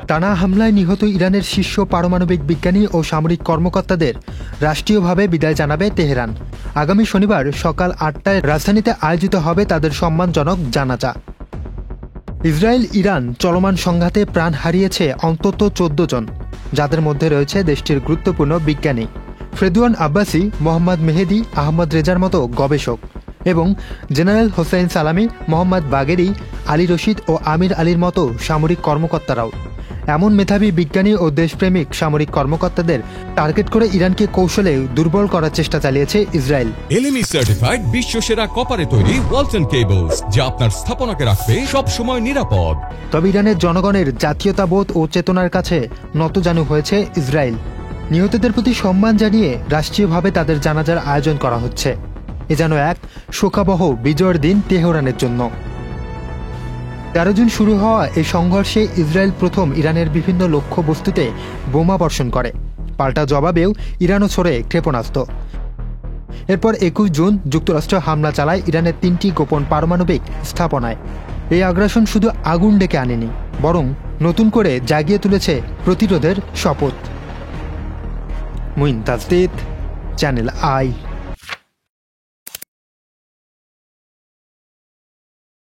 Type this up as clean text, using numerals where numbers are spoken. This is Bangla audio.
টানা হামলায় নিহত ইরানের শীর্ষ পারমাণবিক বিজ্ঞানী ও সামরিক কর্মকর্তাদের রাষ্ট্রীয়ভাবে বিদায় জানাবে তেহরান। আগামী শনিবার সকাল ৮টায় রাজধানীতে আয়োজিত হবে তাদের সম্মানজনক জানাজা। ইসরায়েল ইরান চলমান সংঘাতে প্রাণ হারিয়েছে অন্তত ১৪ জন, যাদের মধ্যে রয়েছে দেশটির গুরুত্বপূর্ণ বিজ্ঞানী ফ্রেদওয়ান আব্বাসি, মোহাম্মদ মেহেদি, আহমদ রেজার মতো গবেষক এবং জেনারেল হোসেইন সালামি, মোহাম্মদ বাগেরি, আলী রশিদ ও আমির আলীর মতো সামরিক কর্মকর্তারাও। এমন মেধাবী বিজ্ঞানী ও দেশপ্রেমিক সামরিক কর্মকর্তাদের টার্গেট করে ইরানকে কৌশলে দুর্বল করার চেষ্টা চালিয়েছে ইসরায়েল। এলএমই সার্টিফাইড বিশ্বসেরা কপারে তৈরি ওয়ালটন কেবলস, যা আপনার স্থাপনাকে রাখবে সব সময় নিরাপদ। তবে ইরানের জনগণের জাতীয়তাবোধ ও চেতনার কাছে নতজানু হয়েছে ইসরায়েল। নিহতদের প্রতি সম্মান জানিয়ে রাষ্ট্রীয়ভাবে তাদের জানাজার আয়োজন করা হচ্ছে। এ যেন এক শোকাবহ বিজয়ের দিন তেহরানের জন্য। ১৩ জুন শুরু হওয়া এই সংঘর্ষে ইসরায়েল প্রথম ইরানের বিভিন্ন লক্ষ্যবস্তুতে বোমা বর্ষণ করে। পাল্টা জবাবেও ইরানও ছোড়ে ক্ষেপণাস্ত্র। এরপর ২১ জুন যুক্তরাষ্ট্র হামলা চালায় ইরানের ৩টি গোপন পারমাণবিক স্থাপনায়। এই আগ্রাসন শুধু আগুন ডেকে আনেনি, বরং নতুন করে জাগিয়ে তুলেছে প্রতিরোধের শপথ। Muin Tajdid, channel I.